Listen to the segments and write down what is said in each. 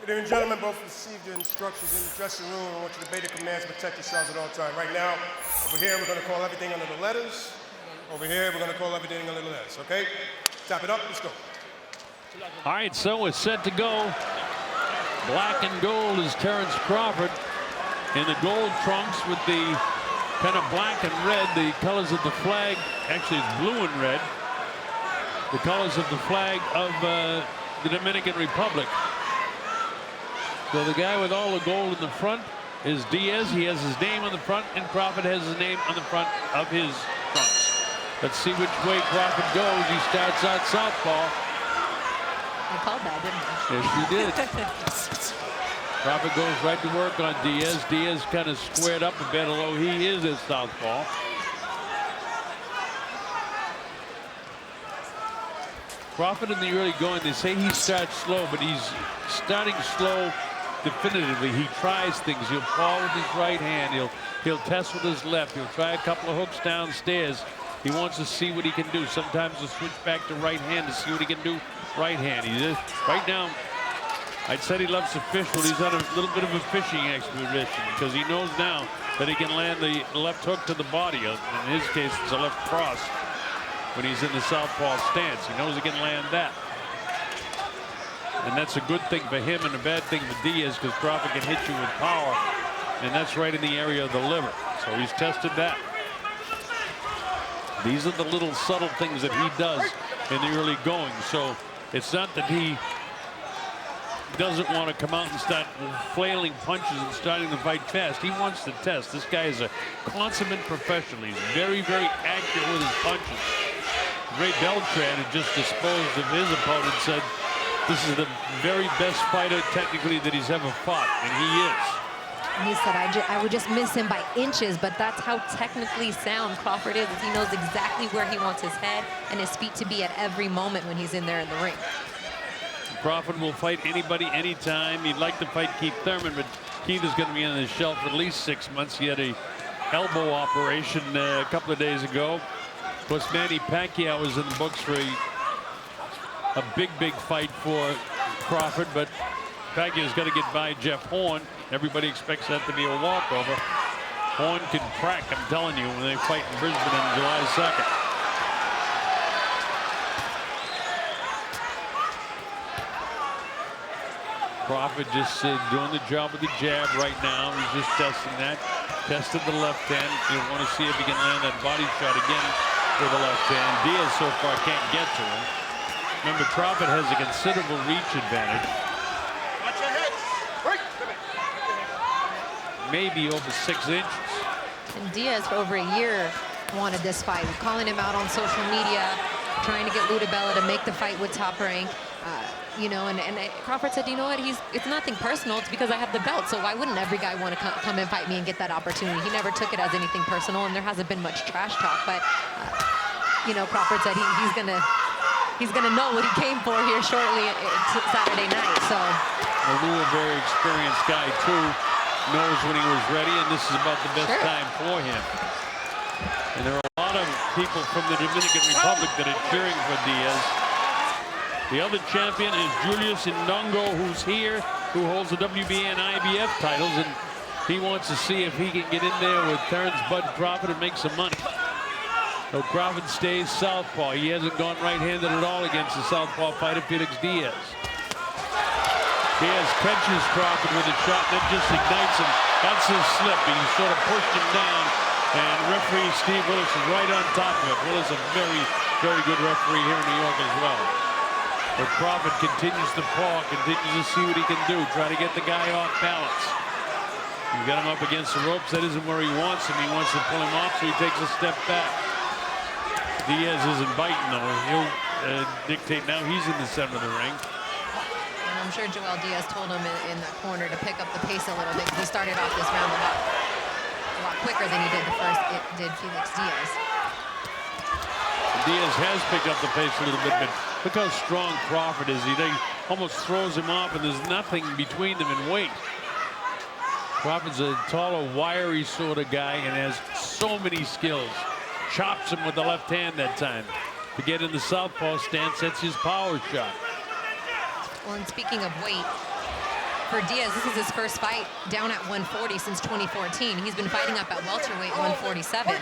Ladies and gentlemen, both received your instructions in the dressing room. I want you to obey the commands, protect yourselves at all times. Right now, over here, we're going to call everything under the letters. Over here, we're going to call everything under the letters, okay? Tap it up, let's go. All right, so it's set to go. Black and gold is Terence Crawford in the gold trunks with the kind of black and red, the colors of the flag. Actually, it's blue and red. The colors of the flag of the Dominican Republic. So the guy with all the gold in the front is Diaz. He has his name on the front, and Crawford has his name on the front of his trunks. Let's see which way Crawford goes. He starts out southpaw. I called that, didn't I? Yes, you did. Crawford goes right to work on Diaz. Diaz kind of squared up a bit, although he is a southpaw. Crawford in the early going, they say he starts slow, but he's starting slow definitively. He tries things. He'll paw with his right hand. He'll test with his left. He'll try a couple of hooks downstairs. He wants to see what he can do. Sometimes he'll switch back to right hand to see what he can do right hand. He is right now. I'd said he loves to fish. Well, he's on a little bit of a fishing expedition because he knows now that he can land the left hook to the body. In his case, it's a left cross when he's in the southpaw stance. He knows he can land that. And that's a good thing for him and a bad thing for Diaz because Crawford can hit you with power. And that's right in the area of the liver. So he's tested that. These are the little subtle things that he does in the early going. So it's not that he doesn't want to come out and start flailing punches and starting the fight fast. He wants to test. This guy is a consummate professional. He's very, very accurate with his punches. Ray Beltran had just disposed of his opponent, said this is the very best fighter technically that he's ever fought, and he is. He said, I would just miss him by inches, but that's how technically sound Crawford is. He knows exactly where he wants his head and his feet to be at every moment when he's in there in the ring. Crawford will fight anybody, anytime. He'd like to fight Keith Thurman, but Keith is going to be on the shelf for at least 6 months. He had a elbow operation a couple of days ago. Of course, Manny Pacquiao was in the books for a big fight for Crawford, but Pacquiao's got to get by Jeff Horn. Everybody expects that to be a walkover. Horn can crack, I'm telling you, when they fight in Brisbane on July 2nd. Crawford just doing the job with the jab right now. He's just testing that. Tested the left hand. You want to see if he can land that body shot again with the left hand. Diaz so far can't get to him. Remember, Crawford has a considerable reach advantage. Maybe over 6 inches. And Diaz for over a year wanted this fight, calling him out on social media, trying to get Ludabella to make the fight with Top Rank. You know, and Crawford said, you know what, it's nothing personal. It's because I have the belt. So why wouldn't every guy want to come and fight me and get that opportunity? He never took it as anything personal, and there hasn't been much trash talk. But you know, Crawford said he's gonna know what he came for here shortly Saturday night. So Lou, a very experienced guy too, knows when he was ready, and this is about the best time for him. And there are a lot of people from the Dominican Republic that are cheering for Diaz. The other champion is Julius Indongo, who's here, who holds the WBA and IBF titles, and he wants to see if he can get in there with Terence Bud Crawford and make some money. So Crawford stays southpaw. He hasn't gone right-handed at all against the southpaw fighter Felix Diaz. Diaz catches Crawford with a shot, then just ignites him. That's his slip. He sort of pushed him down, and referee Steve Willis is right on top of it. Willis is a very, very good referee here in New York as well. But Crawford continues to paw, continues to see what he can do, try to get the guy off balance. You got him up against the ropes. That isn't where he wants him. He wants to pull him off, so he takes a step back. Diaz isn't biting, though. He'll dictate now. He's in the center of the ring. And I'm sure Joel Diaz told him in that corner to pick up the pace a little bit, because he started off this round a lot quicker than he did did Felix Diaz. Diaz has picked up the pace a little bit, but look how strong Crawford is. He almost throws him off, and there's nothing between them in weight. Crawford's a taller, wiry sort of guy and has so many skills. Chops him with the left hand that time. To get in the southpaw stance, that's his power shot. Well, and speaking of weight, for Diaz, this is his first fight down at 140 since 2014. He's been fighting up at welterweight 147.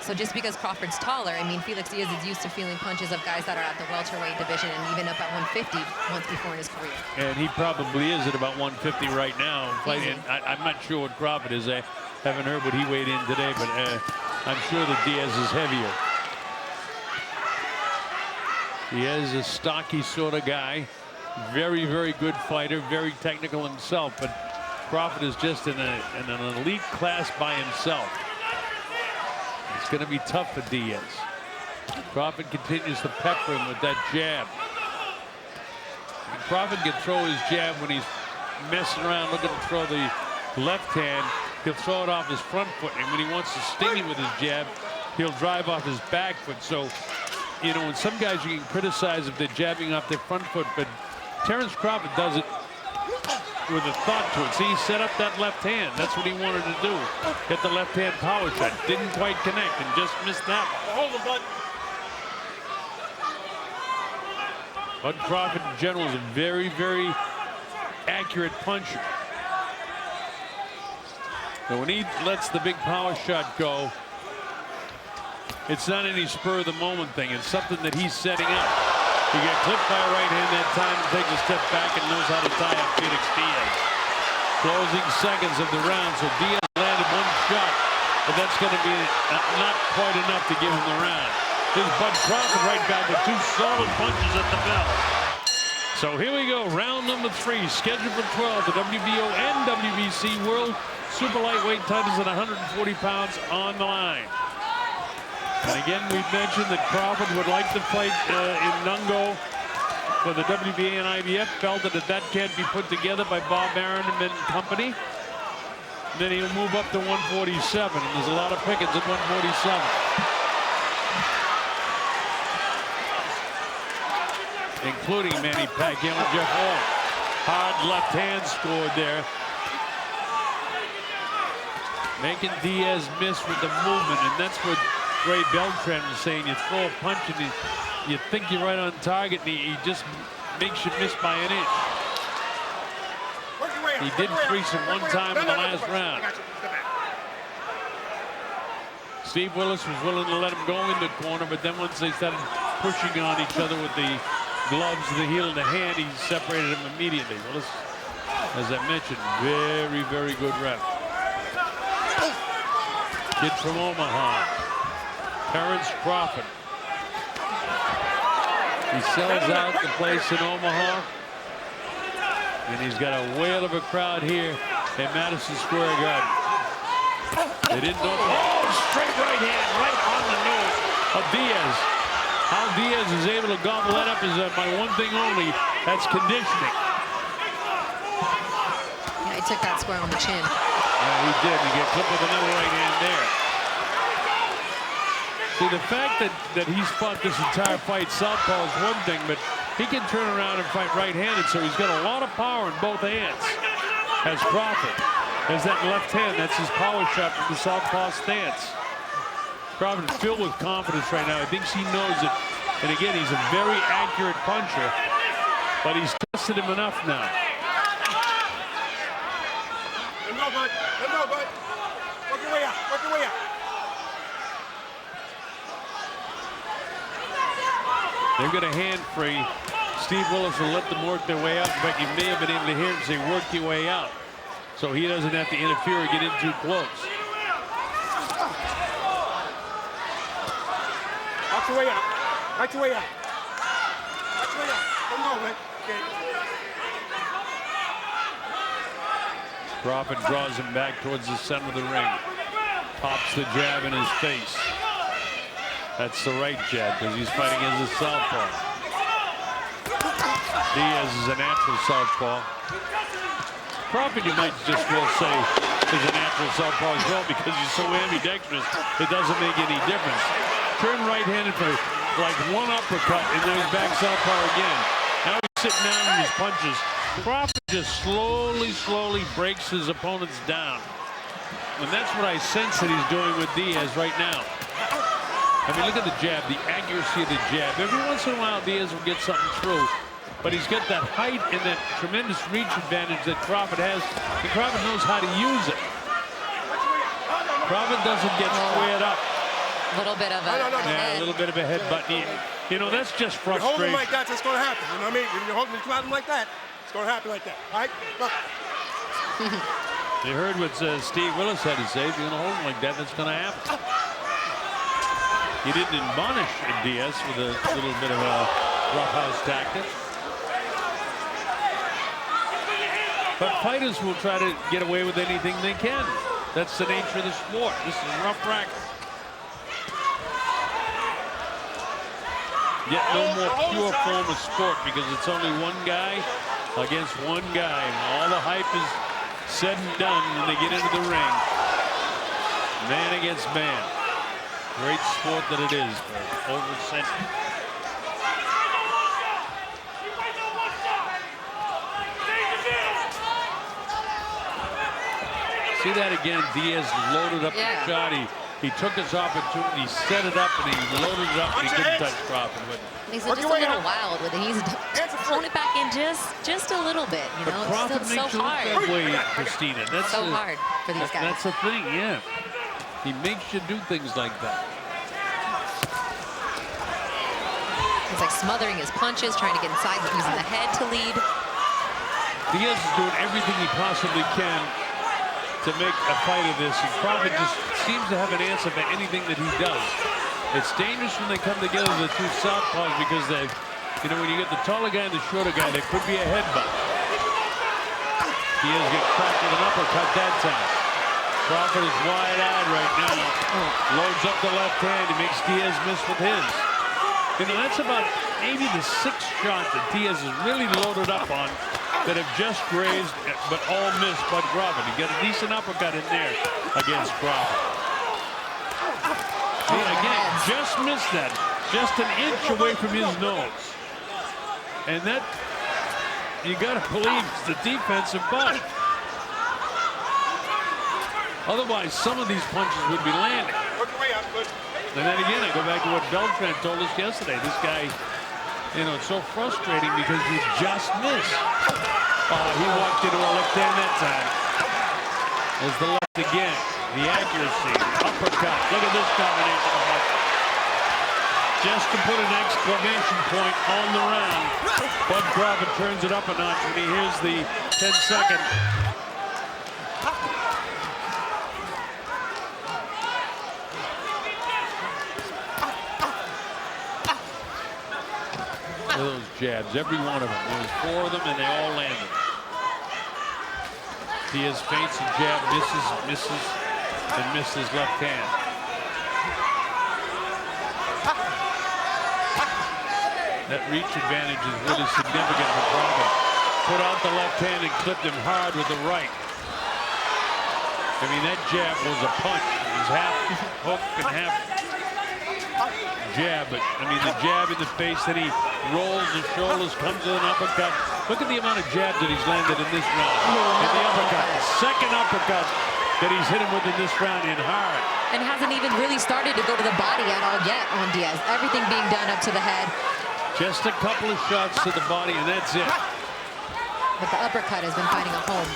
So just because Crawford's taller, I mean, Felix Diaz is used to feeling punches of guys that are at the welterweight division and even up at 150 once before in his career. And he probably is at about 150 right now. Fighting. I'm not sure what Crawford is. I haven't heard what he weighed in today, but I'm sure that Diaz is heavier. Diaz is a stocky sort of guy. Very, very good fighter. Very technical himself. But Crawford is just in an elite class by himself. It's going to be tough for Diaz. Crawford continues to pepper him with that jab. And Crawford can throw his jab when he's messing around looking to throw the left hand. He'll throw it off his front foot, and when he wants to sting you with his jab, he'll drive off his back foot. So, you know, when some guys you can criticize if they're jabbing off their front foot, but Terence Crawford does it with a thought to it. See, he set up that left hand. That's what he wanted to do. Get the left hand power shot. Didn't quite connect and just missed that one. Hold the button. Bud Crawford in general is a very, very accurate puncher. So when he lets the big power shot go, it's not any spur of the moment thing. It's something that he's setting up. He got clipped by a right hand that time, takes a step back and knows how to tie up Felix Diaz. Closing seconds of the round, so Diaz landed one shot, but that's going to be not quite enough to give him the round. Here's Bud Crawford right back with two solid punches at the bell. So here we go, round number 3, scheduled for 12, the WBO and WBC World Super Lightweight titles at 140 pounds on the line. And again, we've mentioned that Crawford would like to fight in Nungo for the WBA and IBF. Felt that can't be put together by Bob Arum and company. And then he'll move up to 147, and there's a lot of pickets at 147. Including Manny Pacquiao and Jeff Hall. Hard left hand scored there. Making Diaz miss with the movement, and that's what Ray Beltran was saying. You throw a punch and you think you're right on target, and he just makes you miss by an inch. He did crease him one time in the last round. Steve Willis was willing to let him go in the corner, but then once they started pushing on each other with the gloves, the heel, and the hand, he separated him immediately. Willis, as I mentioned, very, very good ref. Kid from Omaha, Terence Crawford. He sells out the place in Omaha, and he's got a whale of a crowd here at Madison Square Garden. They didn't know. Oh, straight right hand, right on the nose of Diaz. How Diaz is able to gobble that up is my one thing only. That's conditioning. Yeah, he took that square on the chin. Yeah, he did. He got clipped with another right hand there. See, the fact that he's fought this entire fight southpaw is one thing, but he can turn around and fight right-handed, so he's got a lot of power in both hands. As Crawford. There's that left hand. That's his power shot from the southpaw stance. Crawford is filled with confidence right now. He thinks he knows it. And again, he's a very accurate puncher, but he's tested him enough now. Let him go, bud. Let him go, bud. Work your way out. Work your way out. They've got a hand free. Steve Willis will let them work their way out. In fact, you may have been able to hear him say, work your way out. So he doesn't have to interfere or get in too close. Watch your way out. Watch your way out. Watch your way out. Let him go, man. Okay. Crawford draws him back towards the center of the ring. Pops the jab in his face. That's the right jab because he's fighting as a southpaw. Diaz is a natural southpaw. Crawford, you might just well say, is a natural southpaw as well because he's so ambidextrous, it doesn't make any difference. Turn right-handed for like one uppercut, and then he's back southpaw again. Now he's sitting down in his punches. Crawford just slowly breaks his opponents down. And that's what I sense that he's doing with Diaz right now. I mean, look at the jab, the accuracy of the jab. Every once in a while, Diaz will get something through. but he's got that height and that tremendous reach advantage that Crawford has, and Crawford knows how to use it. Crawford doesn't get squared up. A little bit of a, Yeah, a little bit of a headbutt. You know, that's just You hold him frustration. like that, it's going to happen. You know what I mean? If you hold him like that, it's going to happen like that. All right? Look. You heard what Steve Willis had to say. If you're going to hold him like that, that's going to happen. He didn't admonish Diaz with a little bit of a roughhouse tactic. But fighters will try to get away with anything they can. That's the nature of the sport. This is a rough racket. Yet no more pure form of sport because it's only one guy against one guy. And all the hype is said and done when they get into the ring. Man against man. Great sport that it is for over a century. See that again? Diaz loaded up the shot. He took his opportunity, set it up, and he loaded it up, and he couldn't touch Crawford with it. He's just a little wild with it. He's thrown it back in just a little bit. You know, Crawford it's makes so you look hard. that way, Christina. That's So hard for these guys. That's the thing, yeah. He makes you do things like that. He's like smothering his punches, trying to get inside, using the head to lead. Diaz is doing everything he possibly can to make a fight of this, and Crawford just seems to have an answer for anything that he does. It's dangerous when they come together, the two southpaws, because they, you know, when you get the taller guy and the shorter guy, there could be a headbutt. Diaz gets cracked with an uppercut that time. Crawford is wide-eyed right now. Loads up the left hand. He makes Diaz miss with his. You know, that's about maybe the sixth shot that Diaz is really loaded up on that have just grazed, but all missed by Crawford. He got a decent uppercut in there against Crawford. See, again, just missed that. Just an inch away from his nose. And that, you got to believe, it's the defensive butt. Otherwise, some of these punches would be landing. And then again, I go back to what Beltran told us yesterday. This guy, you know, it's so frustrating because he just missed. Oh, he walked into a left hand that time. There's the left again. The accuracy, the uppercut. Look at this combination of punches. Just to put an exclamation point on the round. Bud Crawford turns it up a notch when he hears the 10-second. Those jabs, every one of them. There was 4 of them, and they all landed. Diaz feints and jab, misses, and missed his left hand. That reach advantage is really significant for Crawford. Put out the left hand and clipped him hard with the right. I mean, that jab was a punch. It was half hook and half jab, but I mean the jab in the face, then he rolls his shoulders, comes with an uppercut. Look at the amount of jabs that he's landed in this round. And the uppercut, the second uppercut that he's hit him with in this round in hard. And hasn't even really started to go to the body at all yet on Diaz. Everything being done up to the head. Just a couple of shots to the body, and that's it. But the uppercut has been finding a home.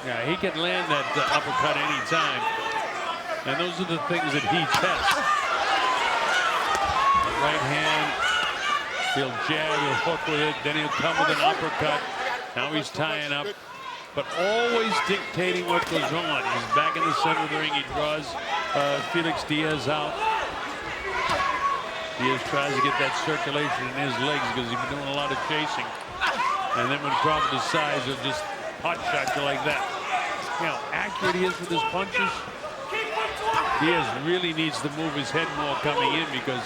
Yeah, he can land that uppercut anytime. And those are the things that he tests. The right hand, he'll jab, he'll hook with it, then he'll come with an uppercut. Now he's tying up, but always dictating what goes on. He's back in the center of the ring. He draws Felix Diaz out. Diaz tries to get that circulation in his legs because he's been doing a lot of chasing. And then when Crawford decides, he'll just hot shot you like that. You know how accurate he is with his punches. Diaz really needs to move his head more coming in because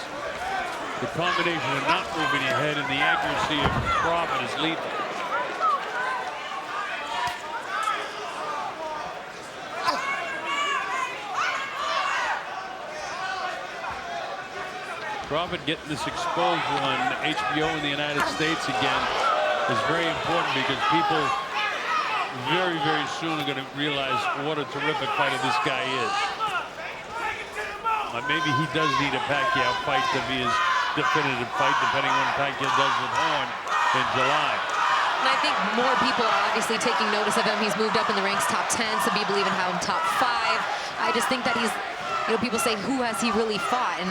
the combination of not moving your head and the accuracy of Crawford is lethal. Crawford getting this exposure on HBO in the United States again is very important because people very, very soon are going to realize what a terrific fighter this guy is. Maybe he does need a Pacquiao fight to be as definitive fight, depending on what Tykill does with Horn in July. And I think more people are obviously taking notice of him. He's moved up in the ranks, top 10. Some people even have him top 5. I just think that he's, you know, people say, who has he really fought? And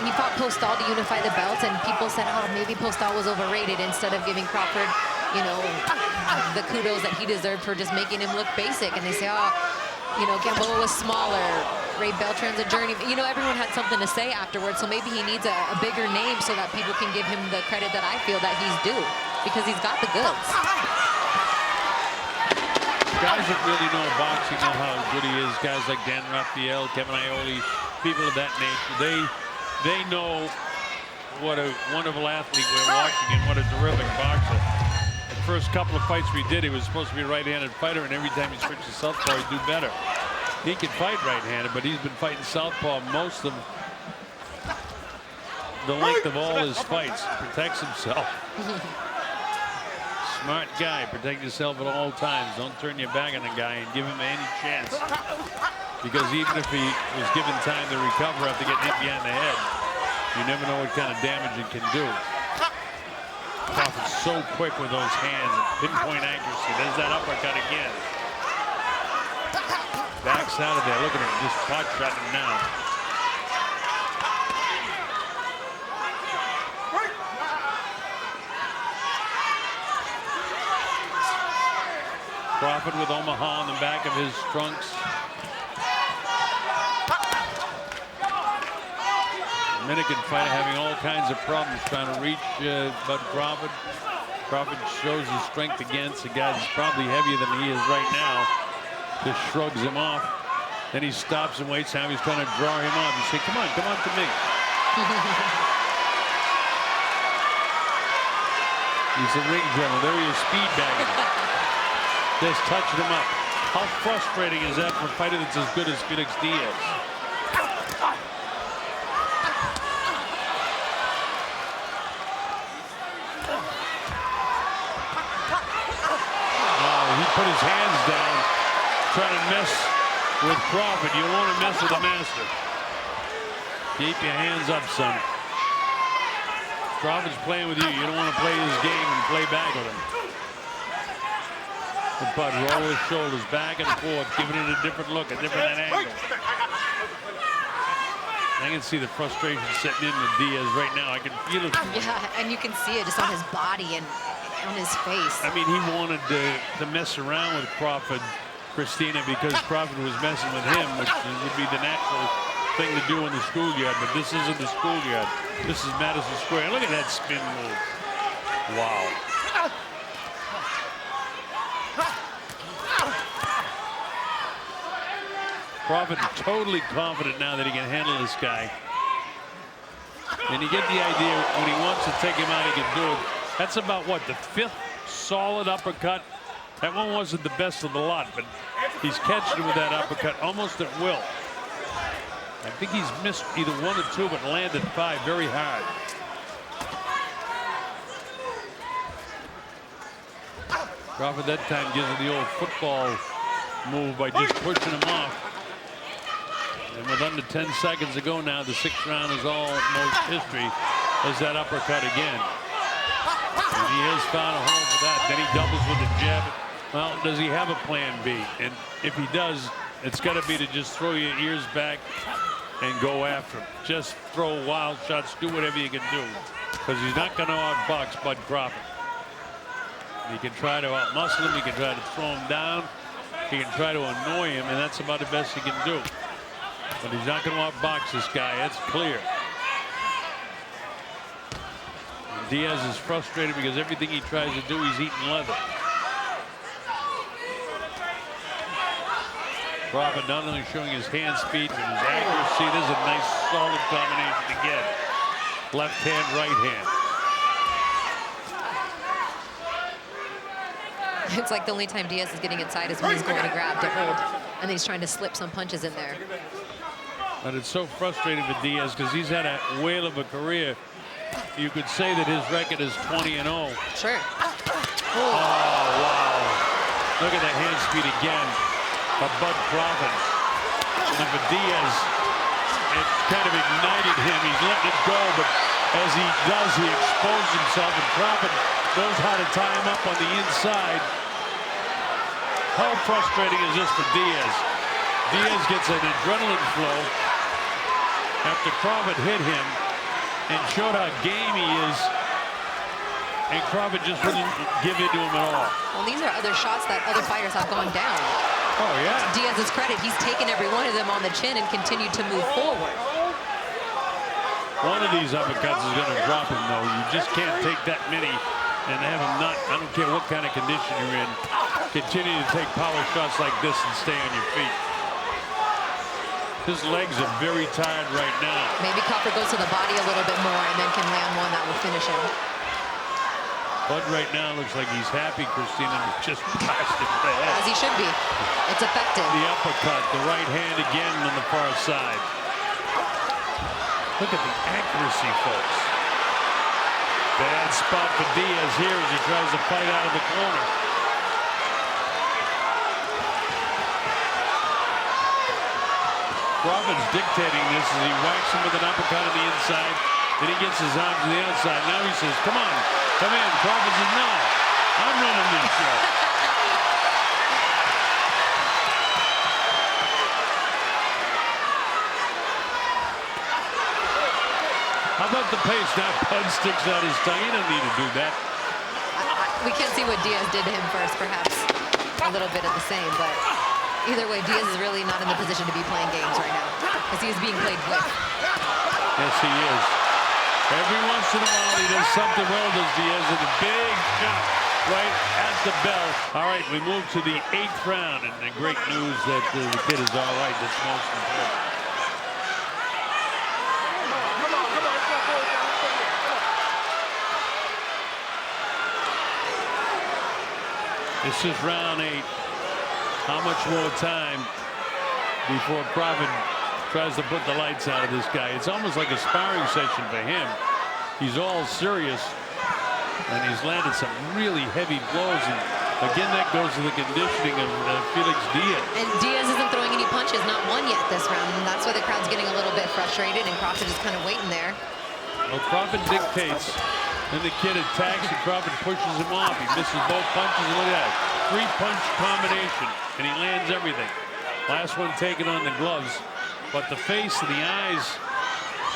he fought Postal to unify the belt, and people said, oh, maybe Postal was overrated, instead of giving Crawford, you know, the kudos that he deserved for just making him look basic. And they say, oh, you know, Gamboa was smaller, Ray Beltran's a journey. You know, everyone had something to say afterwards, so maybe he needs a bigger name so that people can give him the credit that I feel that he's due, because he's got the goods. Guys that really know boxing know how good he is. Guys like Dan Raphael, Kevin Iole, people of that nature. They know what a wonderful athlete we're watching and what a terrific boxer. The first couple of fights we did, he was supposed to be a right-handed fighter, and every time he switched to southpaw, he'd do better. He can fight right-handed, but he's been fighting southpaw most of the length of all his fights. He protects himself. Smart guy. Protect yourself at all times. Don't turn your back on the guy and give him any chance. Because even if he was given time to recover after getting hit behind the head, you never know what kind of damage it can do. Crawford's so quick with those hands. Pinpoint accuracy. There's that uppercut again. Backs out of there. Look at him. Just pot shot him now. Crawford with Omaha on the back of his trunks. Dominican fighter having all kinds of problems trying to reach Bud Crawford. Crawford shows his strength against a guy that's probably heavier than he is right now. Just shrugs him off. Then he stops and waits. Now he's trying to draw him off. You say, come on to me. He's a ring general. There he is, speed bagging. Just touching him up. How frustrating is that for a fighter that's as good as Felix Diaz? He put his hands down, trying to mess with Crawford. You want to mess with the master. Keep your hands up, son. Crawford's playing with you. You don't want to play his game and play back with him. The Bud roll his shoulders back and forth, giving it a different look, a different angle. I can see the frustration setting in with Diaz right now. I can feel it. Yeah, and you can see it just on his body and on his face. I mean, he wanted to mess around with Crawford, Christina, because Crawford was messing with him, which would be the natural thing to do in the schoolyard. But this isn't the schoolyard. This is Madison Square. Look at that spin move. Wow. Crawford totally confident now that he can handle this guy. And you get the idea when he wants to take him out, he can do it. That's about what, the 5th solid uppercut? That one wasn't the best of the lot, but he's catching him with that uppercut almost at will. I think he's missed either 1 or 2, but landed 5 very hard. Crawford that time gives him the old football move by just pushing him off. And with under 10 seconds to go now, the 6th round is almost history. There's that uppercut again. And he has found a hole for that. Then he doubles with the jab. Well, does he have a plan B? And if he does, it's got to be to just throw your ears back and go after him. Just throw wild shots, do whatever you can do. Because he's not going to outbox Bud Crawford. He can try to outmuscle him. He can try to throw him down. He can try to annoy him, and that's about the best he can do. But he's not going to outbox this guy. That's clear. And Diaz is frustrated because everything he tries to do, he's eating leather. Crawford not only showing his hand speed, but his accuracy. This is a nice, solid combination again. Left hand, right hand. It's like the only time Diaz is getting inside is when he's going to grab to hold, and he's trying to slip some punches in there. But it's so frustrating for Diaz because he's had a whale of a career. You could say that his record is 20-0. Sure. Oh, wow. Look at that hand speed again of Bud Crawford. And for Diaz, it kind of ignited him. He's letting it go, but as he does, he exposed himself, and Crawford knows how to tie him up on the inside. How frustrating is this for Diaz? Diaz gets an adrenaline flow after Crawford hit him and showed how game he is, and Crawford just wouldn't give in to him at all. Well, these are other shots that other fighters have gone down. Oh, yeah. To Diaz's credit, he's taken every one of them on the chin and continued to move forward. One of these uppercuts is going to drop him, though. You just can't take that many and have him not, I don't care what kind of condition you're in, continue to take power shots like this and stay on your feet. His legs are very tired right now. Maybe Crawford goes to the body a little bit more and then can land one that will finish him. Bud right now looks like he's happy, Christina, just bashed him in the head. As he should be. It's effective. The uppercut, the right hand again on the far side. Look at the accuracy, folks. Bad spot for Diaz here as he tries to fight out of the corner. Crawford's dictating this as he whacks him with an uppercut on the inside. Then he gets his arm to the outside. Now he says, come on, come in. Crawford says, no, I'm running this show. How about the pace? Now Bud sticks out his tongue. He doesn't need to do that. We can't see what Diaz did to him first, perhaps a little bit of the same, but either way, Diaz is really not in the position to be playing games right now because he is being played with. Yes, he is. Every once in a while, he does something well, does Diaz, and a big shot right at the bell. All right, we move to the 8th round, and the great news that the kid is all right. That's most important. This is round 8. How much more time before Crawford tries to put the lights out of this guy? It's almost like a sparring session for him. He's all serious, and he's landed some really heavy blows. And again, that goes to the conditioning of Felix Diaz. And Diaz isn't throwing any punches, not one yet this round, and that's why the crowd's getting a little bit frustrated, and Crawford just kind of waiting there. Well, Crawford dictates, and the kid attacks, and Crawford pushes him off. He misses both punches, and look at that. 3-punch combination, and he lands everything. Last one taken on the gloves, but the face and the eyes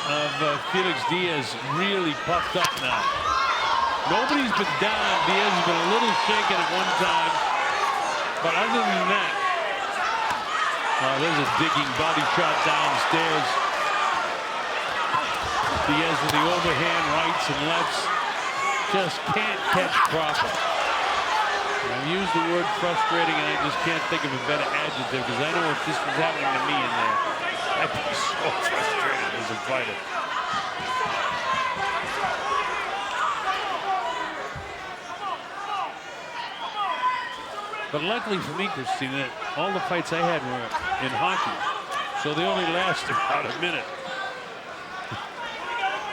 of Felix Diaz really puffed up now. Nobody's been down. Diaz has been a little shaken at one time, but other than that, there's a digging body shot downstairs. Diaz with the overhand rights and lefts just can't catch Crawford. I've used the word frustrating, and I just can't think of a better adjective, because I know if this was happening to me in there, I'd be so frustrated as a fighter. But luckily for me, Christina, all the fights I had were in hockey, so they only lasted about a minute.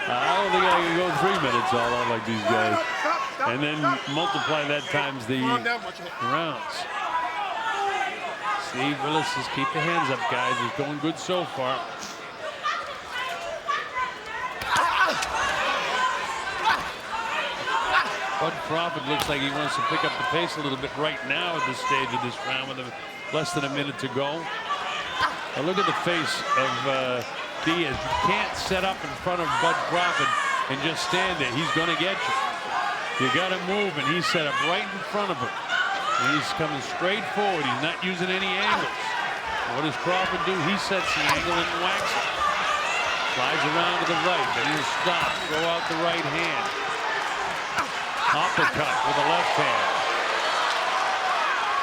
I don't think I can go 3 minutes all out like these guys. And then multiply that times the rounds. Steve Willis says, keep the hands up, guys. It's going good so far. Bud Crawford looks like he wants to pick up the pace a little bit right now at this stage of this round with less than a minute to go. Now look at the face of Diaz. You can't set up in front of Bud Crawford and just stand there. He's going to get you. You got to move, and he's set up right in front of him. And he's coming straight forward. He's not using any angles. What does Crawford do? He sets the angle and whacks it. Slides around to the right, then he'll stop, throw out the right hand. Uppercut with the left hand.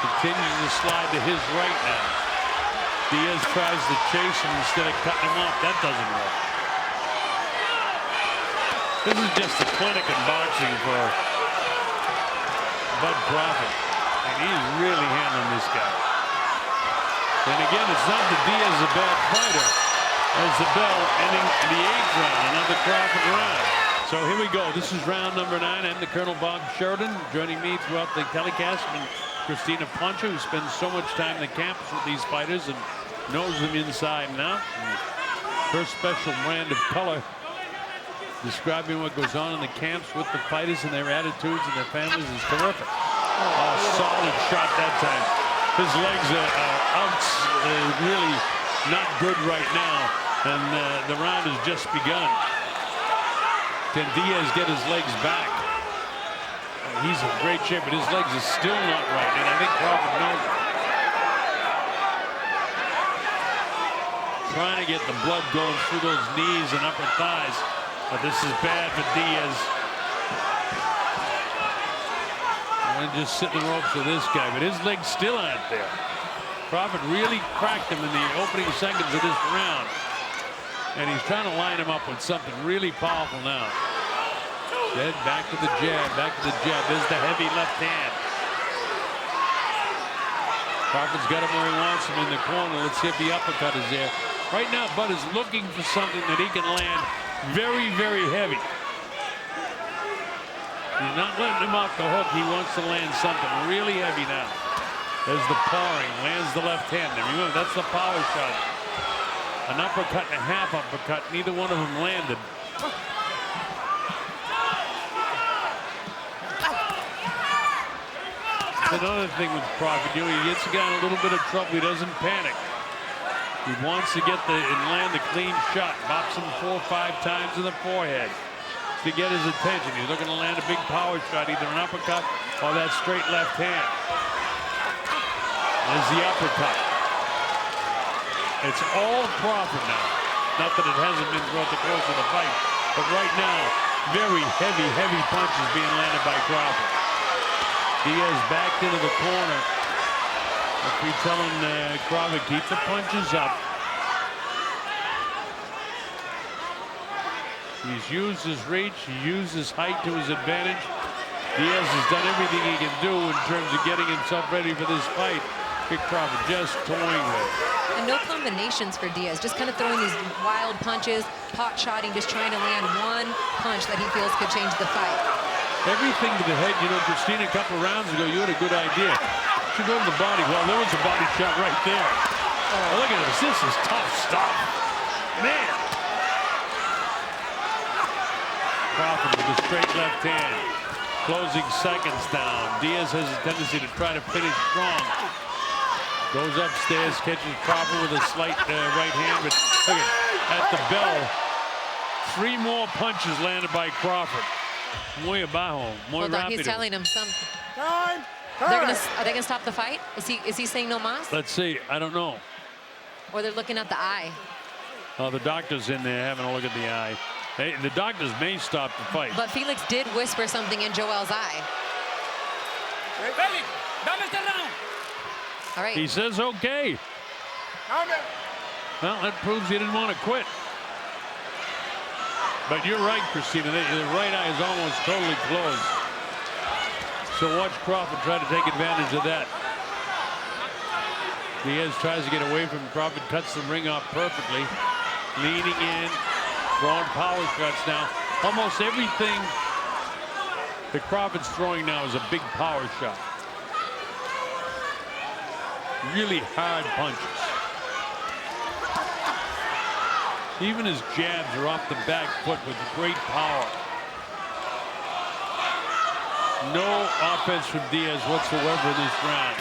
Continues to slide to his right now. Diaz tries to chase him instead of cutting him off. That doesn't work. This is just a clinic in boxing for Bud Crawford. And he's really handling this guy. And again, it's not that Diaz is a bad fighter. As the bell ending the 8th round, another Crawford round. So here we go. This is round number 9. I'm the Colonel Bob Sheridan. Joining me throughout the telecast, and Christina Poncho, who spends so much time in the camps with these fighters and knows them inside and out. And her special brand of color describing what goes on in the camps with the fighters and their attitudes and their families is terrific. Oh, solid shot that time. His legs are out, really not good right now, and the round has just begun. Can Diaz get his legs back? He's in great shape, but his legs are still not right, and I think Crawford knows it. Trying to get the blood going through those knees and upper thighs, but this is bad for Diaz. And just sitting the ropes with this guy, but his legs still aren't there. Crawford really cracked him in the opening seconds of this round, and he's trying to line him up with something really powerful now. Dead, back to the jab, back to the jab. There's the heavy left hand. Crawford's got him where he wants him in the corner. Let's see if the uppercut is there. Right now, Bud is looking for something that he can land very, very heavy. He's not letting him off the hook. He wants to land something really heavy now. There's the pawing, lands the left hand. And remember, that's the power shot. An uppercut and a half uppercut. Neither one of them landed. That's another thing with Crawford. He gets the guy in a little bit of trouble. He doesn't panic. He wants to get and land the clean shot. Bops him 4 or 5 times in the forehead to get his attention. He's looking to land a big power shot, either an uppercut or that straight left hand. There's the uppercut. It's all Crawford now. Not that it hasn't been throughout the course of the fight, but right now, very heavy, heavy punches being landed by Crawford. Diaz backed into the corner. If we telling Crawford, keep the punches up. He's used his reach, he used his height to his advantage. Diaz has done everything he can do in terms of getting himself ready for this fight. Big Crawford just toying with it. And no combinations for Diaz, just kind of throwing these wild punches, pot shotting, just trying to land one punch that he feels could change the fight. Everything to the head. You know, Christina, a couple rounds ago, you had a good idea. Should go to the body. Well, there was a body shot right there. Oh, look at this. This is tough stuff. Man. Crawford with a straight left hand. Closing seconds down. Diaz has a tendency to try to finish strong. Goes upstairs, catches Crawford with a slight right hand. But look at the bell. 3 more punches landed by Crawford. Muy abajo. Muy Hold on, he's rápido. telling him something. Time. Are they gonna stop the fight? Is he saying no mas? Let's see. I don't know. Or they're looking at the eye? Oh, the doctor's in there having a look at the eye. Hey, the doctors may stop the fight. But Felix did whisper something in Joel's eye. Felix, dame este round. All right. He says okay. Well, that proves he didn't want to quit. But you're right, Christina. The right eye is almost totally closed. So watch Crawford try to take advantage of that. Diaz tries to get away from Crawford, cuts the ring off perfectly. Leaning in, throwing power shots now. Almost everything that Crawford's throwing now is a big power shot. Really hard punches. Even his jabs are off the back foot with great power. No offense from Diaz whatsoever in this round.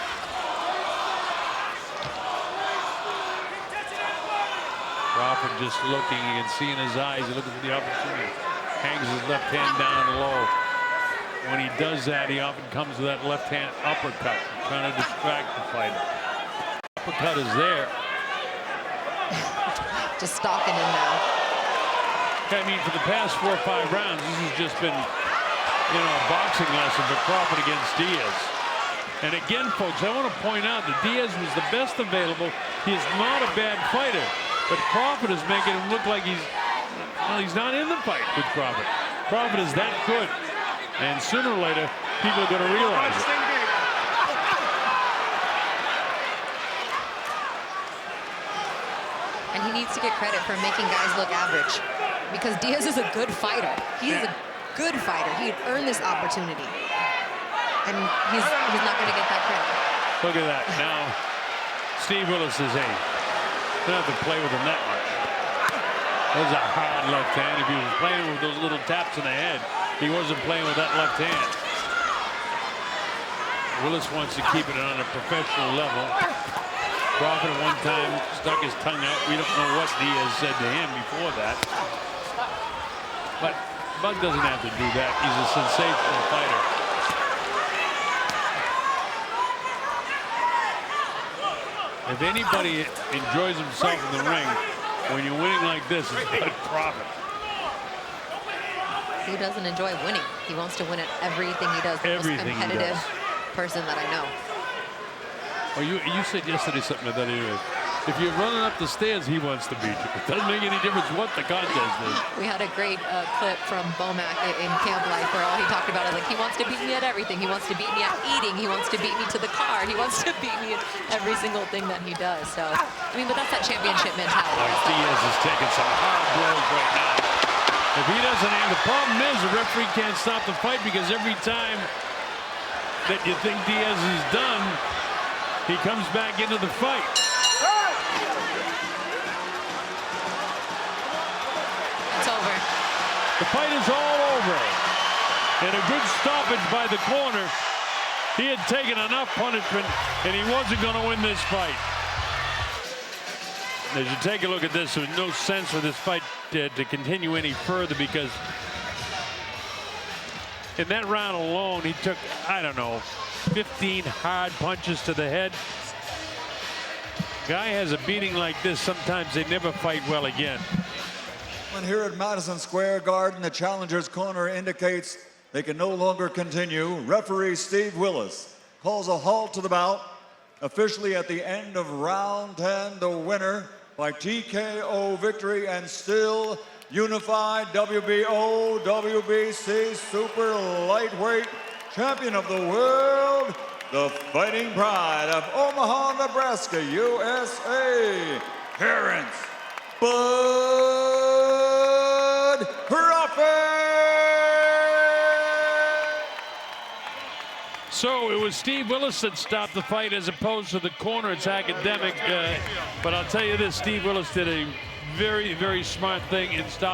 Crawford just looking, you can see in his eyes, he's looking for the opportunity. Hangs his left hand down low. When he does that, he often comes with that left hand uppercut, trying to distract the fighter. Uppercut is there. Just stalking him now. I mean, for the past 4 or 5 rounds, this has just been, you know, a boxing lesson for Crawford against Diaz. And again, folks, I want to point out that Diaz was the best available. He is not a bad fighter, but Crawford is making him look like he's not in the fight with Crawford. Crawford is that good, and sooner or later, people are going to realize it. And he needs to get credit for making guys look average. Because Diaz is a good fighter. He's a good fighter. He earned this opportunity. And he's not going to get that credit. Look at that. Now, Steve Willis says, hey, don't have to play with him that much. That was a hard left hand. If he was playing with those little taps in the head, he wasn't playing with that left hand. Willis wants to keep it on a professional level. Crawford at one time stuck his tongue out. We don't know what Diaz said to him before that. But Bud doesn't have to do that. He's a sensational fighter. If anybody enjoys himself in the ring, when you're winning like this, it's Bud Crawford. Who doesn't enjoy winning? He wants to win at everything he does. The most competitive person that I know. Well, you said yesterday something like that anyway. If you're running up the stairs, he wants to beat you. It doesn't make any difference what the contest is. We had a great clip from Bomac in Camp Life where all he talked about is like, he wants to beat me at everything. He wants to beat me at eating. He wants to beat me to the car. He wants to beat me in every single thing that he does. So, I mean, but that's that championship mentality. Diaz is taking some hard blows right now. If he doesn't have, the problem is the referee can't stop the fight because every time that you think Diaz is done, he comes back into the fight. It's over. The fight is all over. And a good stoppage by the corner. He had taken enough punishment, and he wasn't going to win this fight. As you take a look at this, there's no sense for this fight to continue any further because in that round alone, he took, I don't know, 15 hard punches to the head. Guy has a beating like this, sometimes they never fight well again. And here at Madison Square Garden, the challenger's corner indicates they can no longer continue. Referee Steve Willis calls a halt to the bout. Officially at the end of round 10, the winner by TKO victory and still unified WBO, WBC super lightweight champion of the world, the fighting pride of Omaha, Nebraska, USA, Terence Bud Crawford. So it was Steve Willis that stopped the fight as opposed to the corner. It's academic, but I'll tell you this, Steve Willis did a very, very smart thing in stopping